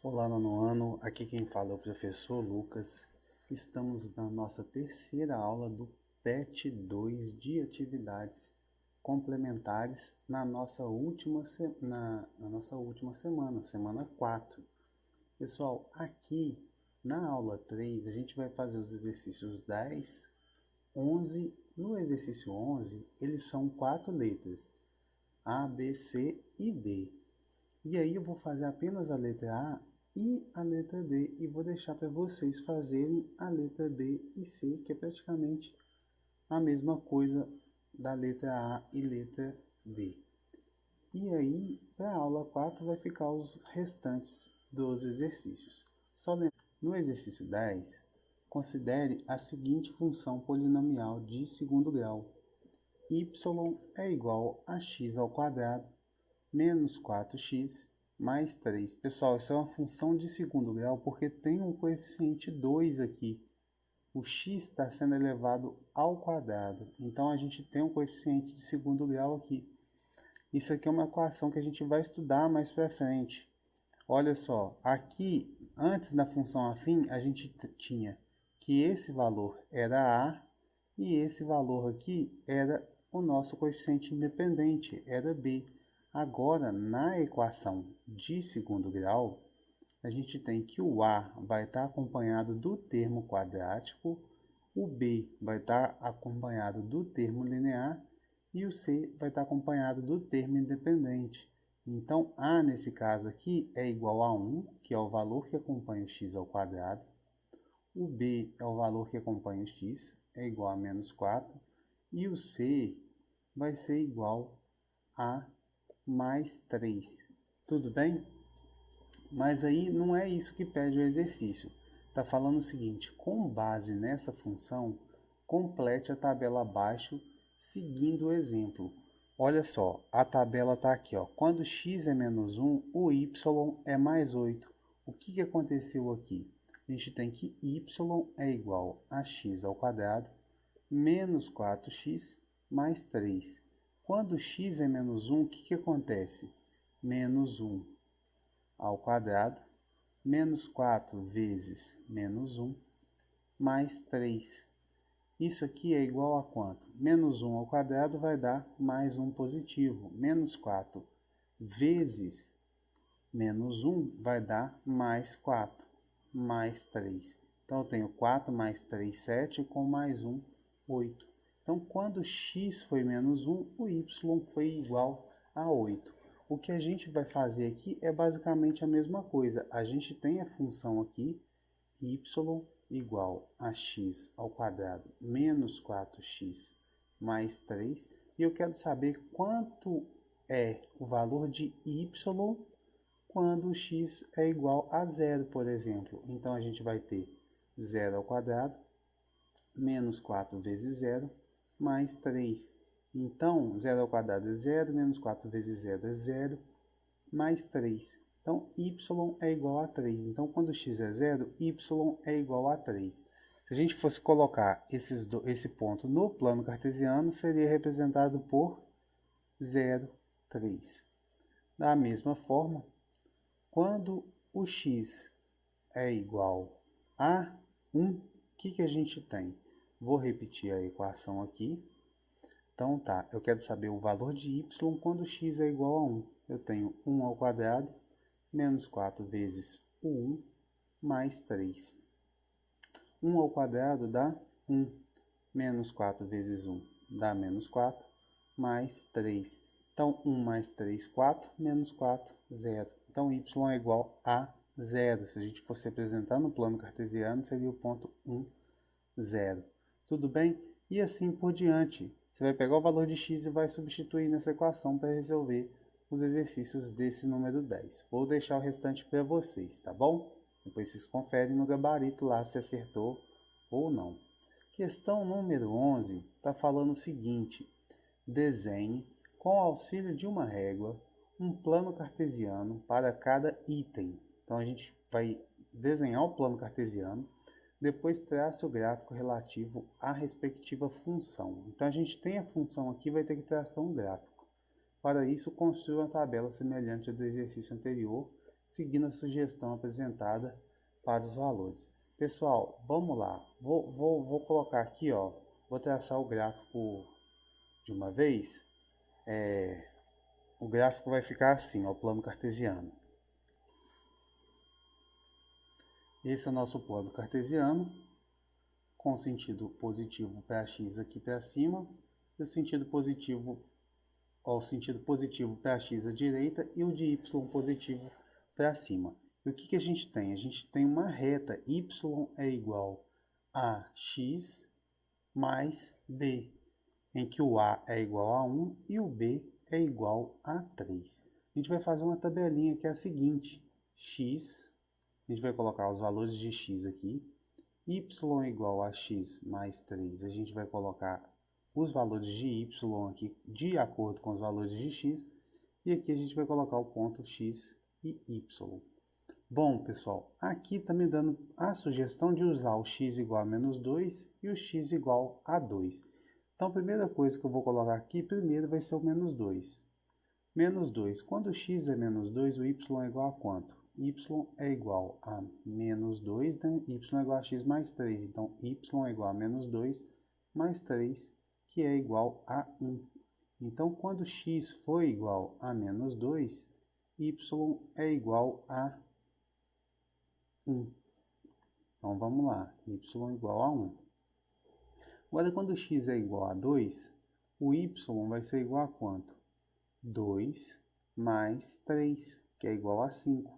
Olá, nono ano, aqui quem fala é o professor Lucas. Estamos na nossa terceira aula do PET 2 de atividades complementares na nossa última semana, semana 4. Pessoal, aqui na aula 3 a gente vai fazer os exercícios 10, 11. No exercício 11, eles são 4 letras, A, B, C e D. E aí eu vou fazer apenas a letra A e a letra D e vou deixar para vocês fazerem a letra B e C, que é praticamente a mesma coisa da letra A e letra D. E aí, para a aula 4 vai ficar os restantes dos exercícios. Só lembrando, no exercício 10, considere a seguinte função polinomial de segundo grau. Y é igual a x ao quadrado menos 4x mais 3. Pessoal, isso é uma função de segundo grau porque tem um coeficiente 2 aqui. O x está sendo elevado ao quadrado. Então, a gente tem um coeficiente de segundo grau aqui. Isso aqui é uma equação que a gente vai estudar mais para frente. Olha só, aqui, antes da função afim, a gente tinha que esse valor era A e esse valor aqui era o nosso coeficiente independente, era B. Agora, na equação de segundo grau, a gente tem que o A vai estar acompanhado do termo quadrático, o B vai estar acompanhado do termo linear e o C vai estar acompanhado do termo independente. Então, A nesse caso aqui é igual a 1, que é o valor que acompanha o x ao quadrado. O B é o valor que acompanha o x, é igual a menos 4. E o C vai ser igual a mais 3. Tudo bem? Mas aí não é isso que pede o exercício. Está falando o seguinte: com base nessa função, complete a tabela abaixo seguindo o exemplo. Olha só, a tabela está aqui. Ó. Quando x é menos 1, o y é mais 8. O que aconteceu aqui? A gente tem que y é igual a x ao quadrado menos 4x mais 3. Quando x é menos 1, o que acontece? Menos 1 ao quadrado, menos 4 vezes menos 1, mais 3. Isso aqui é igual a quanto? Menos 1 ao quadrado vai dar mais 1 positivo. Menos 4 vezes menos 1 vai dar mais 4, mais 3. Então, eu tenho 4 mais 3, 7, com mais 1, 8. Então, quando x foi menos 1, o y foi igual a 8. O que a gente vai fazer aqui é basicamente a mesma coisa. A gente tem a função aqui, y igual a x ao quadrado menos 4x mais 3. E eu quero saber quanto é o valor de y quando x é igual a zero, por exemplo. Então, a gente vai ter 0 ao quadrado menos 4 vezes 0 mais 3. Então, 0 ao quadrado é 0, menos 4 vezes 0 é 0, mais 3. Então, y é igual a 3. Então, quando x é 0, y é igual a 3. Se a gente fosse colocar esse ponto no plano cartesiano, seria representado por 0, 3. Da mesma forma, quando o x é igual a 1, o que a gente tem? Vou repetir a equação aqui. Então tá, eu quero saber o valor de y quando x é igual a 1. Eu tenho 1 ao quadrado menos 4 vezes o 1 mais 3. 1 ao quadrado dá 1. Menos 4 vezes 1 dá menos 4 mais 3. Então, 1 mais 3, 4, menos 4, 0. Então, y é igual a 0. Se a gente fosse representar no plano cartesiano, seria o ponto 1, 0. Tudo bem? E assim por diante. Você vai pegar o valor de x e vai substituir nessa equação para resolver os exercícios desse número 10. Vou deixar o restante para vocês, tá bom? Depois vocês conferem no gabarito lá se acertou ou não. Questão número 11 está falando o seguinte: desenhe, com o auxílio de uma régua, um plano cartesiano para cada item. Então, a gente vai desenhar o plano cartesiano, depois traça o gráfico relativo à respectiva função. Então, a gente tem a função aqui, vai ter que traçar um gráfico. Para isso, construa uma tabela semelhante à do exercício anterior seguindo a sugestão apresentada para os valores. Pessoal, vamos lá. Vou colocar aqui, ó, vou traçar o gráfico de uma vez. O gráfico vai ficar assim, ó, o plano cartesiano. Esse é o nosso plano cartesiano, com sentido positivo para x aqui para cima, e o sentido positivo para x à direita e o de y positivo para cima. E o que a gente tem? A gente tem uma reta y é igual a x mais b, em que o a é igual a 1 e o b é igual a 3. A gente vai fazer uma tabelinha que é a seguinte: x, a gente vai colocar os valores de x aqui, y é igual a x mais 3, a gente vai colocar os valores de y aqui de acordo com os valores de x, e aqui a gente vai colocar o ponto x e y. Bom, pessoal, aqui está me dando a sugestão de usar o x igual a menos 2 e o x igual a 2. Então, a primeira coisa que eu vou colocar aqui primeiro vai ser o menos 2. Menos 2. Quando o x é menos 2, o y é igual a quanto? Y é igual a menos 2, né? Y é igual a x mais 3. Então, y é igual a menos 2 mais 3, que é igual a 1. Então, quando x for igual a menos 2, y é igual a 1. Então, vamos lá. Y igual a 1. Agora, quando x é igual a 2, o y vai ser igual a quanto? 2 mais 3, que é igual a 5.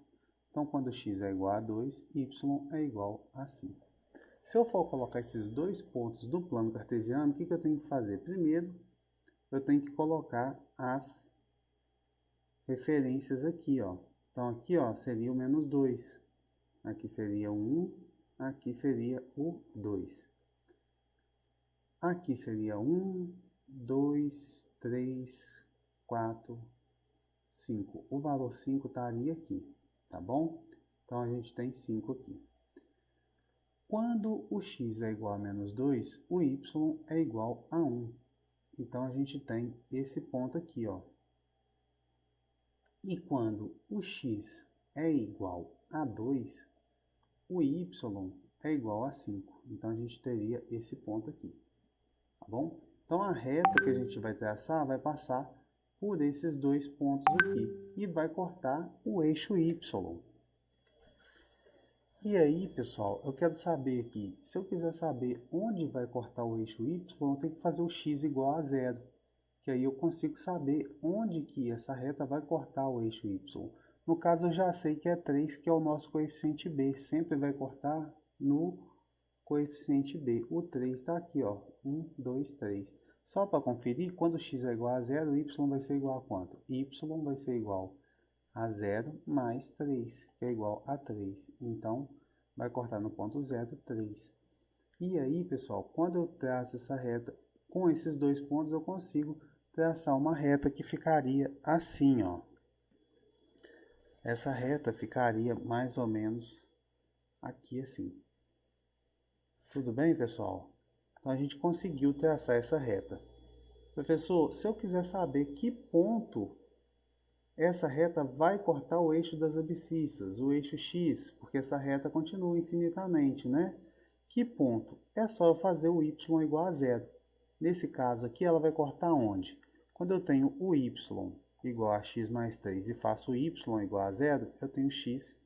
Então, quando x é igual a 2, y é igual a 5. Se eu for colocar esses dois pontos do plano cartesiano, o que eu tenho que fazer? Primeiro, eu tenho que colocar as referências aqui, ó. Então, aqui, ó, seria o menos 2. Aqui seria o 1, aqui seria o 2. Aqui seria 1, 2, 3, 4, 5. O valor 5 estaria aqui, tá bom? Então, a gente tem 5 aqui. Quando o x é igual a menos 2, o y é igual a 1. Então, a gente tem esse ponto aqui, ó. E quando o x é igual a 2, o y é igual a 5. Então, a gente teria esse ponto aqui, tá bom? Então, a reta que a gente vai traçar vai passar por esses dois pontos aqui e vai cortar o eixo y. E aí, pessoal, eu quero saber aqui, se eu quiser saber onde vai cortar o eixo y, eu tenho que fazer o x igual a 0, que aí eu consigo saber onde que essa reta vai cortar o eixo y. No caso, eu já sei que é 3, que é o nosso coeficiente b, sempre vai cortar no coeficiente b. O 3 está aqui, ó, 1, 2, 3. Só para conferir, quando x é igual a 0, o y vai ser igual a quanto? Y vai ser igual a 0 mais 3, que é igual a 3. Então, vai cortar no ponto 0, 3. E aí, pessoal, quando eu traço essa reta com esses dois pontos, eu consigo traçar uma reta que ficaria assim, ó. Essa reta ficaria mais ou menos aqui assim. Tudo bem, pessoal? Então, a gente conseguiu traçar essa reta. Professor, se eu quiser saber que ponto essa reta vai cortar o eixo das abscissas, o eixo x, porque essa reta continua infinitamente, né? Que ponto? É só eu fazer o y igual a 0. Nesse caso aqui, ela vai cortar onde? Quando eu tenho o y igual a x mais 3 e faço o y igual a 0, eu tenho x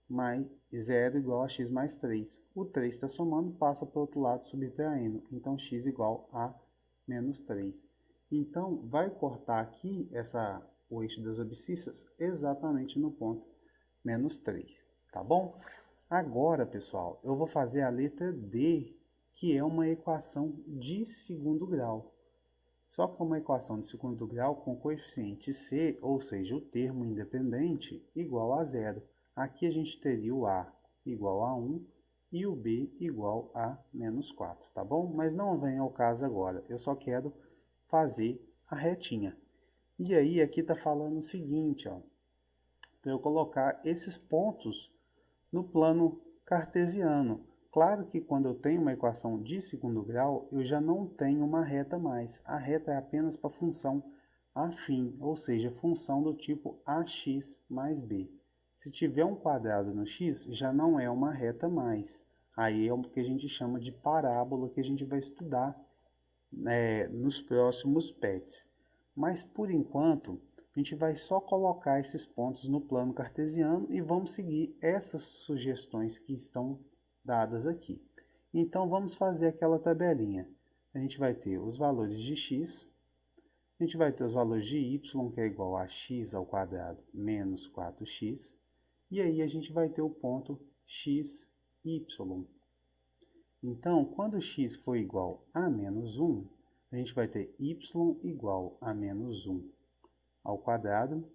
mais 0 igual a x mais 3. O 3 está somando, passa para o outro lado subtraindo. Então, x igual a menos 3. Então, vai cortar aqui o eixo das abscissas exatamente no ponto menos 3, tá bom? Agora, pessoal, eu vou fazer a letra D, que é uma equação de segundo grau. Só que uma equação de segundo grau com coeficiente c, ou seja, o termo independente, igual a 0. Aqui a gente teria o a igual a 1 e o b igual a menos 4, tá bom? Mas não vem ao caso agora, eu só quero fazer a retinha. E aí, aqui está falando o seguinte, ó, para eu colocar esses pontos no plano cartesiano. Claro que quando eu tenho uma equação de segundo grau, eu já não tenho uma reta mais. A reta é apenas para a função afim, ou seja, função do tipo ax mais b. Se tiver um quadrado no x, já não é uma reta mais. Aí é o que a gente chama de parábola, que a gente vai estudar nos próximos PETs. Mas por enquanto, a gente vai só colocar esses pontos no plano cartesiano e vamos seguir essas sugestões que estão dadas aqui. Então vamos fazer aquela tabelinha. A gente vai ter os valores de x, a gente vai ter os valores de y, que é igual a x ao quadrado menos 4x, e aí a gente vai ter o ponto x, y. Então, quando x for igual a menos 1, a gente vai ter y igual a menos 1 ao quadrado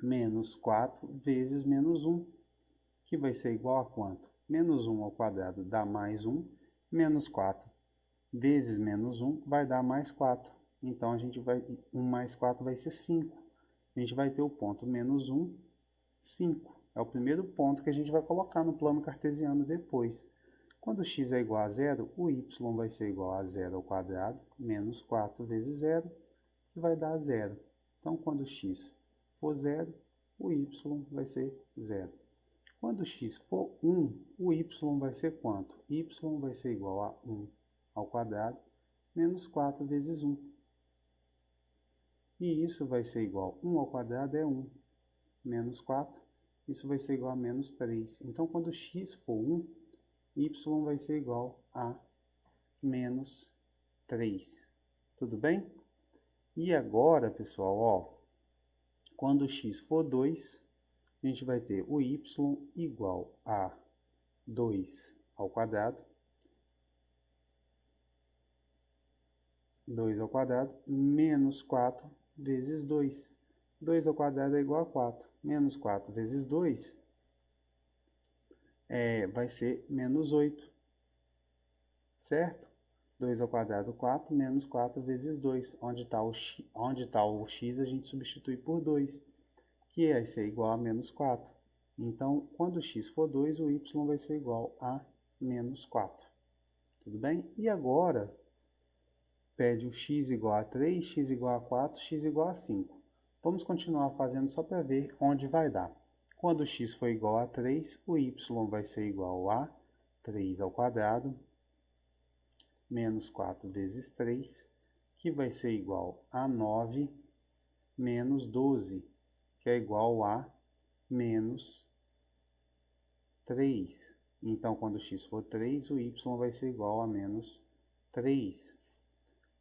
menos 4 vezes menos 1, que vai ser igual a quanto? Menos 1 ao quadrado dá mais 1, menos 4 vezes menos 1 vai dar mais 4. Então, 1 mais 4 vai ser 5. A gente vai ter o ponto menos 1, 5. É o primeiro ponto que a gente vai colocar no plano cartesiano depois. Quando x é igual a zero, o y vai ser igual a zero ao quadrado menos 4 vezes zero, que vai dar zero. Então, quando x for zero, o y vai ser zero. Quando x for 1, o y vai ser quanto? Y vai ser igual a 1 ao quadrado menos 4 vezes 1. E isso vai ser igual a 1 ao quadrado é 1, menos 4, isso vai ser igual a menos 3. Então, quando x for 1, y vai ser igual a menos 3. Tudo bem? E agora, pessoal, ó, quando x for 2, a gente vai ter o y igual a 2 ao quadrado, 2 ao quadrado, menos 4 vezes 2. 2 ao quadrado é igual a 4. Menos 4 vezes 2 vai ser menos 8. Certo? 2 ao quadrado, 4, menos 4 vezes 2. Onde está o x, a gente substitui por 2, que vai ser igual a menos 4. Então, quando o x for 2, o y vai ser igual a menos 4. Tudo bem? E agora, pede o x igual a 3, x igual a 4, x igual a 5. Vamos continuar fazendo só para ver onde vai dar. Quando x for igual a 3, o y vai ser igual a 3 ao quadrado, menos 4 vezes 3, que vai ser igual a 9, menos 12, que é igual a menos 3. Então, quando x for 3, o y vai ser igual a menos 3.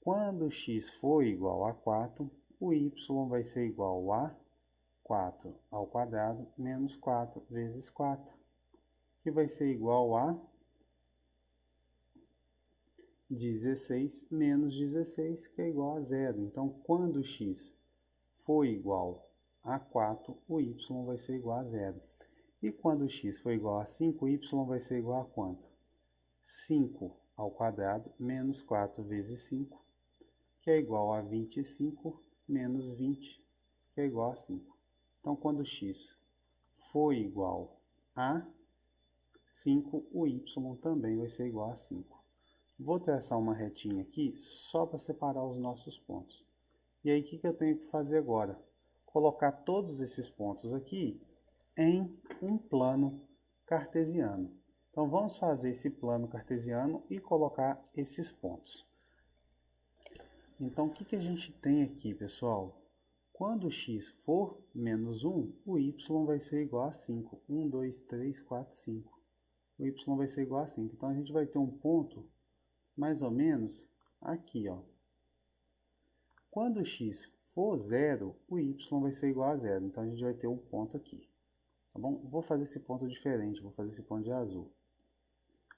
Quando x for igual a 4, o y vai ser igual a 4 ao quadrado menos 4 vezes 4, que vai ser igual a 16 menos 16, que é igual a zero. Então, quando x for igual a 4, o y vai ser igual a zero. E quando x for igual a 5, o y vai ser igual a quanto? 5 ao quadrado menos 4 vezes 5, que é igual a 25 menos 20, que é igual a 5. Então, quando x for igual a 5, o y também vai ser igual a 5. Vou traçar uma retinha aqui só para separar os nossos pontos. E aí, o que eu tenho que fazer agora? Colocar todos esses pontos aqui em um plano cartesiano. Então, vamos fazer esse plano cartesiano e colocar esses pontos. Então, o que a gente tem aqui, pessoal? Quando x for menos 1, o y vai ser igual a 5. 1, 2, 3, 4, 5. O y vai ser igual a 5. Então, a gente vai ter um ponto mais ou menos aqui, ó. Quando x for 0, o y vai ser igual a 0. Então, a gente vai ter um ponto aqui. Tá bom? Vou fazer esse ponto diferente, vou fazer esse ponto de azul.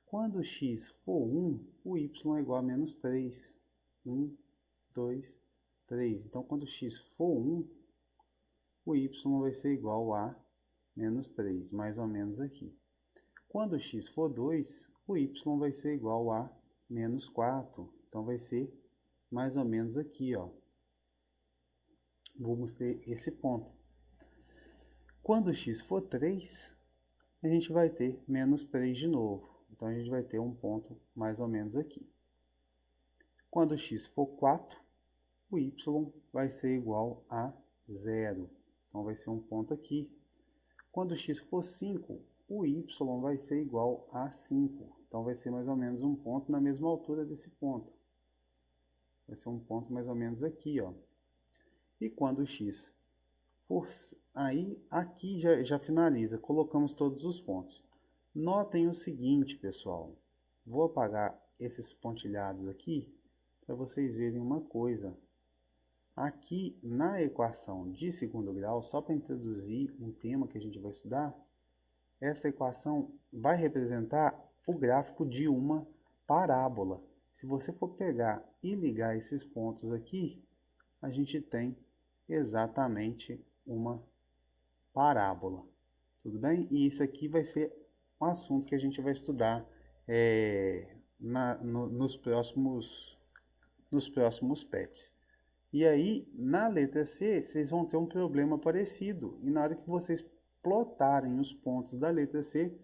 Quando x for 1, o y é igual a menos 3. 1, 2, 3. Então, quando x for 1, o y vai ser igual a menos 3, mais ou menos aqui. Quando x for 2, o y vai ser igual a menos 4. Então, vai ser mais ou menos aqui, ó. Vamos ter esse ponto. Quando x for 3, a gente vai ter menos 3 de novo. Então, a gente vai ter um ponto mais ou menos aqui. Quando x for 4, o y vai ser igual a 0. Então, vai ser um ponto aqui. Quando x for 5, o y vai ser igual a 5. Então, vai ser mais ou menos um ponto na mesma altura desse ponto. Vai ser um ponto mais ou menos aqui, ó. E quando x for... Aí, aqui já finaliza. Colocamos todos os pontos. Notem o seguinte, pessoal. Vou apagar esses pontilhados aqui para vocês verem uma coisa. Aqui na equação de segundo grau, só para introduzir um tema que a gente vai estudar, essa equação vai representar o gráfico de uma parábola. Se você for pegar e ligar esses pontos aqui, a gente tem exatamente uma parábola. Tudo bem? E isso aqui vai ser um assunto que a gente vai estudar nos próximos PETs. E aí, na letra C, vocês vão ter um problema parecido. E na hora que vocês plotarem os pontos da letra C,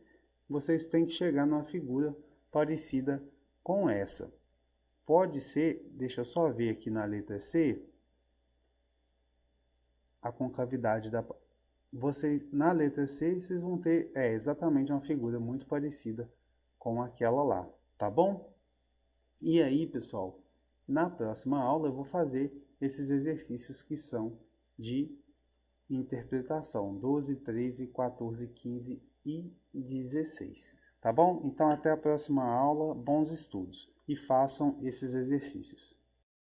vocês têm que chegar numa figura parecida com essa. Pode ser, deixa eu só ver aqui na letra C, a concavidade da... Vocês, na letra C, vocês vão ter exatamente uma figura muito parecida com aquela lá, tá bom? E aí, pessoal, na próxima aula eu vou fazer esses exercícios que são de interpretação, 12, 13, 14, 15 e 16, tá bom? Então, até a próxima aula, bons estudos e façam esses exercícios.